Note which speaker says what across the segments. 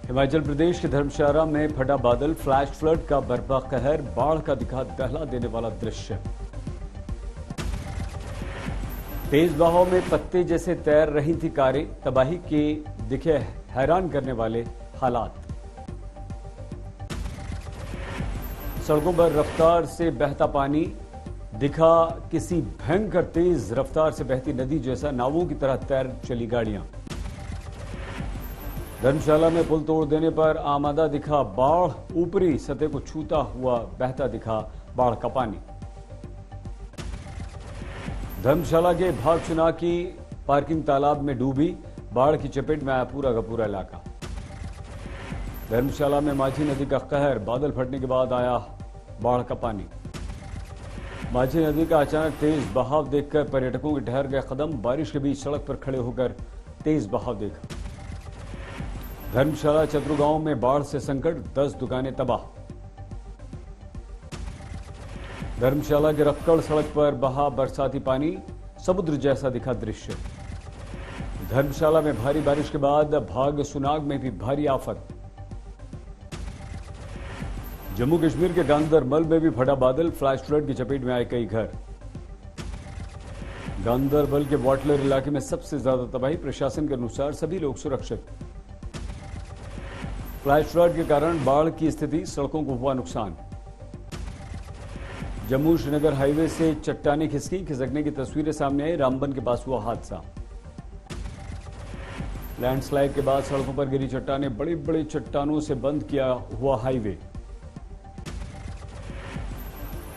Speaker 1: हिमाचल प्रदेश के धर्मशाला में फटा बादल, फ्लैश फ्लड का बर्पा कहर, बाढ़ का दिखा दहला देने वाला दृश्य। तेज बहाव में पत्ते जैसे तैर रही थी कारें, तबाही के दिखे हैरान करने वाले हालात। सड़कों पर रफ्तार से बहता पानी, दिखा किसी भयंकर तेज रफ्तार से बहती नदी जैसा, नावों की तरह तैर चली गाड़ियां। धर्मशाला में पुल तोड़ देने पर आमादा दिखा बाढ़, ऊपरी सतह को छूता हुआ बहता दिखा बाढ़ का पानी। धर्मशाला के भागचुना की पार्किंग तालाब में डूबी, बाढ़ की चपेट में आया पूरा का पूरा इलाका। धर्मशाला में माझी नदी का कहर, बादल फटने के बाद आया बाढ़ का पानी। माझी नदी का अचानक तेज बहाव देखकर पर्यटकों के ठहर गए कदम, बारिश के बीच सड़क पर खड़े होकर तेज बहाव देखा। धर्मशाला चतुर्गांव में बाढ़ से संकट, 10 दुकानें तबाह। धर्मशाला के रक्कड़ सड़क पर बहा बरसाती पानी, समुद्र जैसा दिखा दृश्य। धर्मशाला में भारी बारिश के बाद भाग सुनाग में भी भारी आफत। जम्मू कश्मीर के गांदरबल में भी फटा बादल, फ्लैश फ्लड की चपेट में आए कई घर। गांदरबल के वाटलर इलाके में सबसे ज्यादा तबाही, प्रशासन के अनुसार सभी लोग सुरक्षित। फ्लैश फ्लड के कारण बाढ़ की स्थिति, सड़कों को हुआ नुकसान। जम्मू श्रीनगर हाईवे से चट्टानें खिसकने की तस्वीरें सामने आई, रामबन के पास हुआ हादसा। लैंडस्लाइड के बाद सड़कों पर गिरी चट्टानें, बड़ी बड़ी चट्टानों से बंद किया हुआ हाईवे।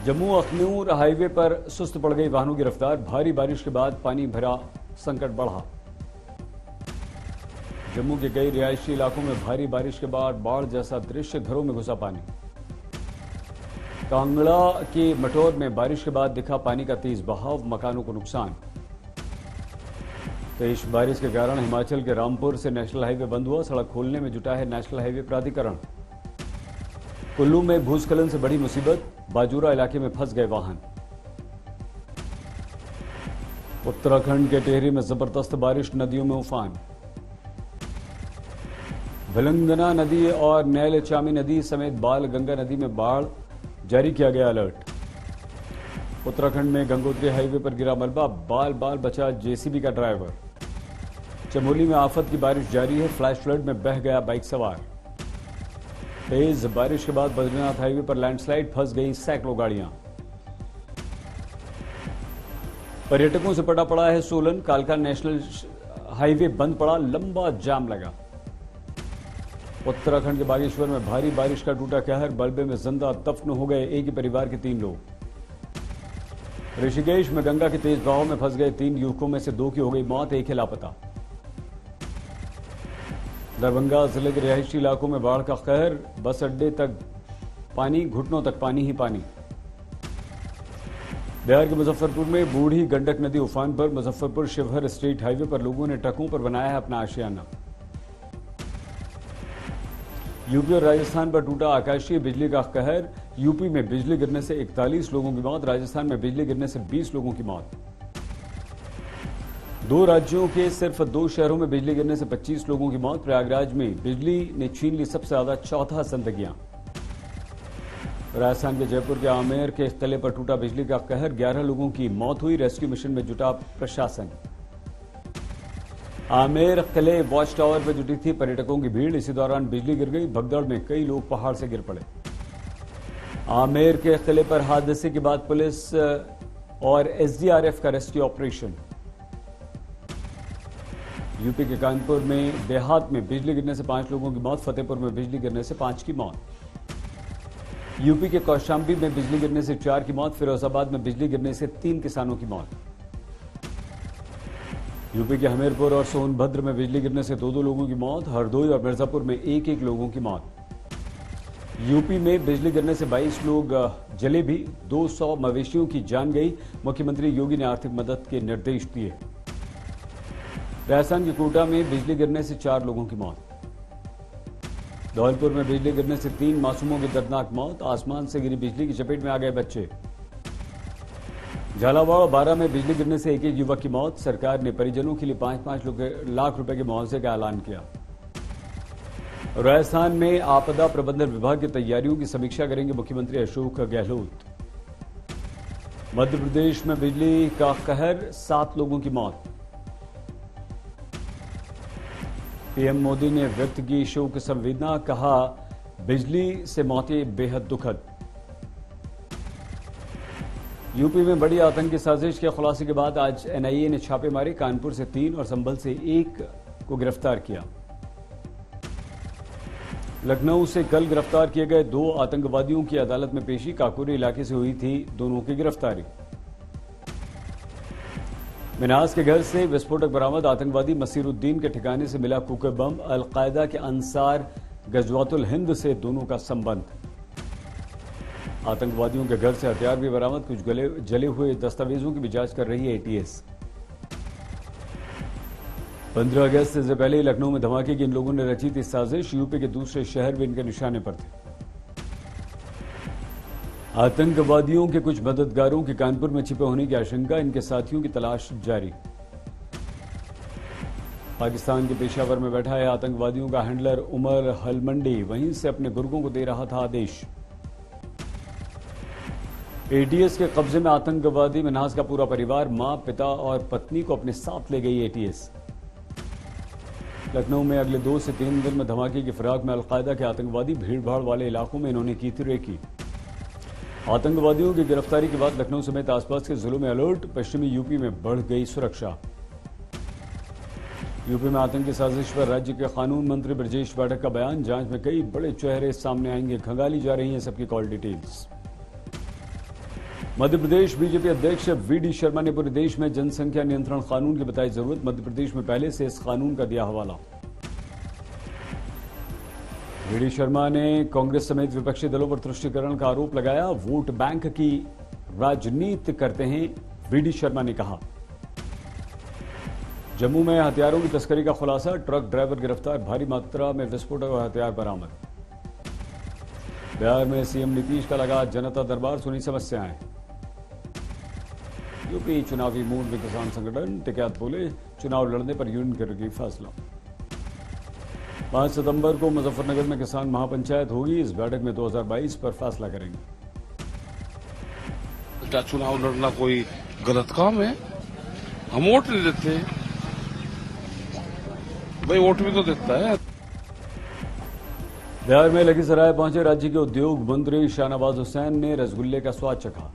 Speaker 1: जम्मू अखनूर हाईवे पर सुस्त पड़ गई वाहनों की रफ्तार, भारी बारिश के बाद पानी भरा संकट बढ़ा। जम्मू के कई रिहायशी इलाकों में भारी बारिश के बाद बाढ़ जैसा दृश्य, घरों में घुसा पानी। कांगड़ा के मटौर में बारिश के बाद दिखा पानी का तेज बहाव, मकानों को नुकसान। तेज बारिश के कारण हिमाचल के रामपुर से नेशनल हाईवे बंद हुआ, सड़क खोलने में जुटा है नेशनल हाईवे प्राधिकरण। कुल्लू में भूस्खलन से बड़ी मुसीबत, बाजूरा इलाके में फंस गए वाहन। उत्तराखंड के टिहरी में जबरदस्त बारिश, नदियों में उफान। भिलंगना नदी और नैलचामी नदी समेत बाल गंगा नदी में बाढ़, जारी किया गया अलर्ट। उत्तराखंड में गंगोत्री हाईवे पर गिरा मलबा, बाल बाल बचा जेसीबी का ड्राइवर। चमोली में आफत की बारिश जारी है, फ्लैश फ्लड में बह गया बाइक सवार। तेज बारिश के बाद बद्रीनाथ हाईवे पर लैंडस्लाइड, फंस गई सैकड़ों गाड़ियां। पर्यटकों से पटा पड़ा है सोलन, कालका नेशनल हाईवे बंद पड़ा, लंबा जाम लगा। उत्तराखंड के बागेश्वर में भारी बारिश का टूटा कहर, मलबे में जिंदा दफन हो गए एक ही परिवार के 3 लोग। ऋषिकेश में गंगा के तेज बहाव में फंस गए 3 युवकों में से 2 की हो गई मौत, एक ही लापता। दरभंगा जिले के रिहायशी इलाकों में बाढ़ का कहर, बस अड्डे तक पानी, घुटनों तक पानी ही पानी। बिहार के मुजफ्फरपुर में बूढ़ी गंडक नदी उफान पर, मुजफ्फरपुर शिवहर स्टेट हाईवे पर लोगों ने ट्रकों पर बनाया है अपना आशियाना। यूपी और राजस्थान पर टूटा आकाशीय बिजली का कहर, यूपी में बिजली गिरने से 41 लोगों की मौत, राजस्थान में बिजली गिरने से 20 लोगों की मौत। 2 राज्यों के सिर्फ 2 शहरों में बिजली गिरने से 25 लोगों की मौत। प्रयागराज में बिजली ने छीन ली सबसे ज्यादा 14 जिंदगियां। राजस्थान के जयपुर के आमेर के किले पर टूटा बिजली का कहर, 11 लोगों की मौत हुई, रेस्क्यू मिशन में जुटा प्रशासन। आमेर किले वॉच टावर पर जुटी थी पर्यटकों की भीड़, इसी दौरान बिजली गिर गई, भगदड़ में कई लोग पहाड़ से गिर पड़े। आमेर के किले पर हादसे के बाद पुलिस और एसडीआरएफ का रेस्क्यू ऑपरेशन। यूपी के कानपुर में देहात में बिजली गिरने से 5 लोगों की मौत, फतेहपुर में बिजली गिरने से 5 की मौत। यूपी के कौशाम्बी में बिजली गिरने से 4 की मौत, फिरोजाबाद में बिजली गिरने से 3 किसानों की मौत। यूपी के हमीरपुर और सोनभद्र में बिजली गिरने से 2 लोगों की मौत, हरदोई और मिर्जापुर में 1 लोगों की मौत। यूपी में बिजली गिरने से 22 लोग जले भी, 200 मवेशियों की जान गई, मुख्यमंत्री योगी ने आर्थिक मदद के निर्देश दिए। राजस्थान के कोटा में बिजली गिरने से 4 लोगों की मौत। धौलपुर में बिजली गिरने से 3 मासूमों की दर्दनाक मौत, आसमान से गिरी बिजली की चपेट में आ गए बच्चे। झालावाड़ और बारां में बिजली गिरने से 1 युवक की मौत, सरकार ने परिजनों के लिए 5-5 लाख रुपए के मुआवजे का ऐलान किया। राजस्थान में आपदा प्रबंधन विभाग की तैयारियों की समीक्षा करेंगे मुख्यमंत्री अशोक गहलोत। मध्य प्रदेश में बिजली का कहर, 7 लोगों की मौत। पीएम मोदी ने व्यक्त की शोक संवेदना, कहा बिजली से मौतें बेहद दुखद। यूपी में बड़ी आतंकी साजिश के खुलासे के बाद आज एनआईए ने छापे मारे, कानपुर से 3 और संभल से 1 को गिरफ्तार किया। लखनऊ से कल गिरफ्तार किए गए 2 आतंकवादियों की अदालत में पेशी, काकोरी इलाके से हुई थी दोनों की गिरफ्तारी। मिनास के घर से विस्फोटक बरामद, आतंकवादी मसीरुद्दीन के ठिकाने से मिला कुकर बम, अलकायदा के अंसार गजवातुल हिंद से दोनों का संबंध। आतंकवादियों के घर से हथियार भी बरामद, कुछ जले हुए दस्तावेजों की भी जांच कर रही है एटीएस। 15 अगस्त से पहले लखनऊ में धमाके की इन लोगों ने रची थी साजिश, यूपी के दूसरे शहर भी इनके निशाने पर थे। आतंकवादियों के कुछ मददगारों के कानपुर में छिपे होने की आशंका, इनके साथियों की तलाश जारी। पाकिस्तान के पेशावर में बैठा है आतंकवादियों का हैंडलर उमर हलमंडी, वहीं से अपने गुर्गों को दे रहा था आदेश। एटीएस के कब्जे में आतंकवादी मिन्हास का पूरा परिवार, मां, पिता और पत्नी को अपने साथ ले गई एटीएस। लखनऊ में अगले 2 से 3 दिन में धमाके की फिराक में अलकायदा के आतंकवादी, भीड़भाड़ वाले इलाकों में इन्होंने की थी रेकी। आतंकवादियों की गिरफ्तारी के बाद लखनऊ समेत आसपास के जिलों में अलर्ट, पश्चिमी यूपी में बढ़ गई सुरक्षा। यूपी में आतंकी साजिश पर राज्य के कानून मंत्री ब्रजेश पाठक का बयान, जांच में कई बड़े चेहरे सामने आएंगे, खंगाली जा रही हैं सबकी call details. Madhya Pradesh BJP अध्यक्ष वीडी शर्मा ने पूरे देश में जनसंख्या नियंत्रण कानून की बताई जरूरत, मध्य प्रदेश में पहले से इस कानून का दिया हवाला। वीडी शर्मा ने कांग्रेस समेत विपक्षी दलों पर तुष्टीकरण का आरोप लगाया, वोट बैंक की राजनीति करते हैं, वीडी शर्मा ने कहा। जम्मू में हथियारों की तस्करी का खुलासा, ट्रक ड्राइवर गिरफ्तार, भारी मात्रा में विस्फोटक और हथियार बरामद। बिहार में सीएम नीतीश का लगा जनता दरबार, सुनी समस्याएं। यूपी चुनावी मूड में किसान संगठन, टिकैत बोले चुनाव लड़ने पर यूनियन करेगी फैसला। 5 सितंबर को मुजफ्फरनगर में किसान महापंचायत होगी, इस बैठक में 2022 पर फैसला करेंगे।
Speaker 2: क्या चुनाव लड़ना कोई गलत काम है? हम वोट नहीं देते भाई, वोट भी तो देता है।
Speaker 1: बिहार में लखीसराय पहुंचे राज्य के उद्योग मंत्री शाहनवाज हुसैन ने रसगुल्ले का स्वाद चखा।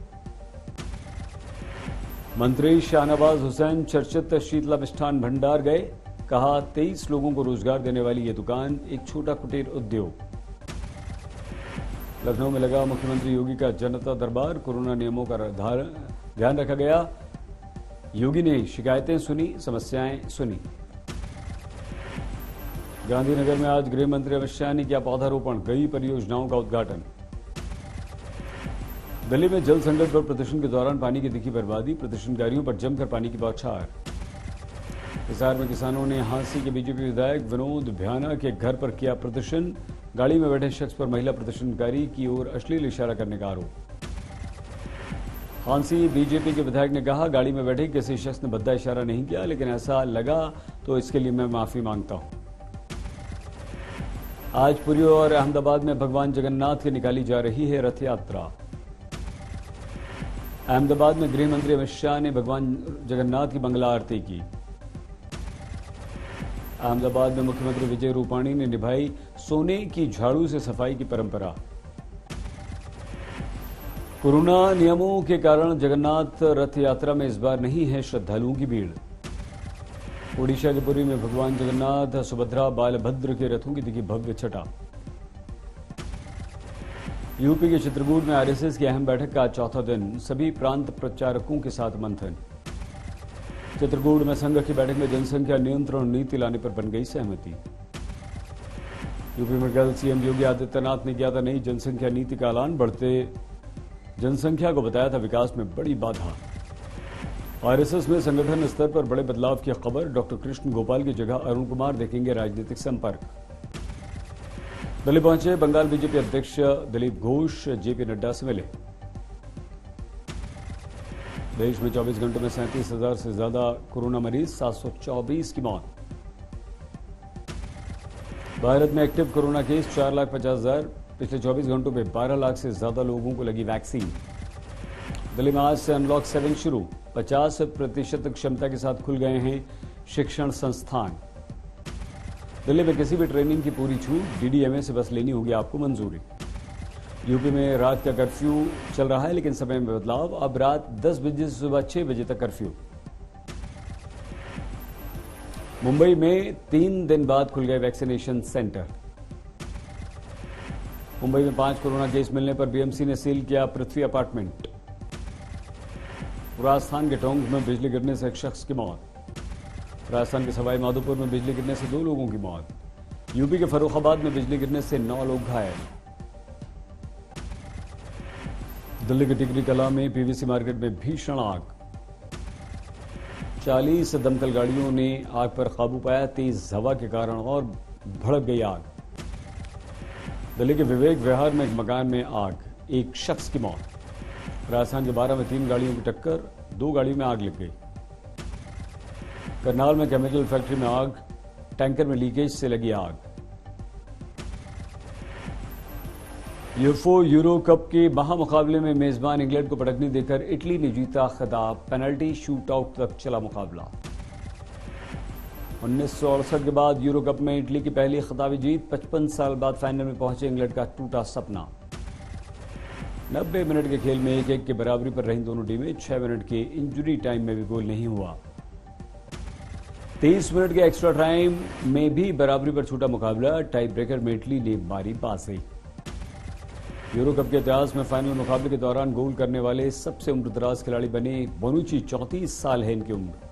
Speaker 1: मंत्री शाहनवाज हुसैन चर्चित शीतला मिष्ठान भंडार गए, कहा 23 लोगों को रोजगार देने वाली ये दुकान एक छोटा कुटीर उद्योग। लखनऊ में लगा मुख्यमंत्री योगी का जनता दरबार, कोरोना नियमों का ध्यान रखा गया। योगी ने शिकायतें सुनी, समस्याएं सुनी। गांधीनगर में आज गृह मंत्री अमित शाह ने किया पौधारोपण, कई परियोजनाओं का उद्घाटन। दिल्ली में जल संकट पर प्रदर्शन के दौरान पानी की दिखी बर्बादी, प्रदर्शनकारियों पर जमकर पानी की बौछार। हिसार में किसानों ने हांसी के बीजेपी विधायक विनोद भ्याना के घर पर किया प्रदर्शन, गाड़ी में बैठे शख्स पर महिला प्रदर्शनकारी की ओर अश्लील इशारा करने का आरोप। हांसी बीजेपी के विधायक ने कहा, गाड़ी में बैठे किसी शख्स ने भद्दा इशारा नहीं किया, लेकिन ऐसा लगा तो इसके लिए मैं माफी मांगता हूं। आज पुरी और अहमदाबाद में भगवान जगन्नाथ की निकाली जा रही है रथ यात्रा। अहमदाबाद में गृह मंत्री अमित शाह ने भगवान जगन्नाथ की मंगला आरती की। अहमदाबाद में मुख्यमंत्री विजय रूपाणी ने निभाई सोने की झाड़ू से सफाई की परंपरा। कोरोना नियमों के कारण जगन्नाथ रथ यात्रा में इस बार नहीं है श्रद्धालुओं की भीड़। ओडिशा के पुरी में भगवान जगन्नाथ, सुभद्रा, बालभद्र के रथों की दिखी भव्य छटा। यूपी के चित्रकूट में आरएसएस की अहम बैठक का चौथा दिन, सभी प्रांत प्रचारकों के साथ मंथन। चित्रकूट में संघ की बैठक में जनसंख्या नियंत्रण नीति लाने पर बन गई सहमति। यूपी में कल सीएम योगी आदित्यनाथ ने किया था नई जनसंख्या नीति का ऐलान, बढ़ते जनसंख्या को बताया था विकास में बड़ी बाधा। आरएसएस में संगठन स्तर पर बड़े बदलाव की खबर, डॉक्टर कृष्ण गोपाल की जगह अरुण कुमार देखेंगे राजनीतिक संपर्क। दिल्ली पहुंचे बंगाल बीजेपी अध्यक्ष दिलीप घोष, जेपी नड्डा से मिले। देश में 24 घंटों में 37,000 से ज्यादा कोरोना मरीज, 724 की मौत। भारत में एक्टिव कोरोना केस 4,50,000। पिछले 24 घंटों में 12 लाख से ज्यादा लोगों को लगी वैक्सीन। दिल्ली में आज से अनलॉक 7 शुरू। 50% क्षमता के साथ खुल गए हैं शिक्षण संस्थान। दिल्ली में किसी भी ट्रेनिंग की पूरी छूट। डीडीएमए से बस लेनी होगी आपको मंजूरी। यूपी में रात का कर्फ्यू चल रहा है, लेकिन समय में बदलाव। अब रात 10 बजे से सुबह 6 बजे तक कर्फ्यू। मुंबई में 3 दिन बाद खुल गए वैक्सीनेशन सेंटर। मुंबई में 5 कोरोना केस मिलने पर बीएमसी ने सील किया पृथ्वी अपार्टमेंट। राजस्थान के टोंक में बिजली गिरने से एक शख्स की मौत। राजस्थान के सवाई माधोपुर में बिजली गिरने से 2 लोगों की मौत। यूपी के फर्रुखाबाद में बिजली गिरने से 9 लोग घायल। दिल्ली के टिकरी कला में पीवीसी मार्केट में भीषण आग। 40 दमकल गाड़ियों ने आग पर काबू पाया। तेज हवा के कारण और भड़क गई आग। दिल्ली के विवेक विहार में एक मकान में आग, एक शख्स की मौत। राजस्थान के 12 में 3 गाड़ियों की टक्कर, 2 गाड़ियों में आग लग गई। करनाल में केमिकल फैक्ट्री में आग, टैंकर में लीकेज से लगी आग। यूरो कप के महामुकाबले में मेजबान इंग्लैंड को पटकनी देकर इटली ने जीता खिताब। पेनल्टी शूटआउट तक चला मुकाबला। 1968 के बाद यूरो कप में इटली की पहली खिताबी जीत। 55 साल बाद फाइनल में पहुंचे इंग्लैंड का टूटा सपना। 90 मिनट के खेल में 1-1 की बराबरी पर रही दोनों टीमें। 6 मिनट के इंजरी टाइम में भी गोल नहीं हुआ। 23 मिनट के एक्स्ट्रा टाइम में भी बराबरी पर छूटा मुकाबला। टाई ब्रेकर में इटली ने मारी बाजी। यूरो कप के इतिहास में फाइनल मुकाबले के दौरान गोल करने वाले सबसे उम्रदराज खिलाड़ी बने बोनुची। 34 साल है इनकी उम्र।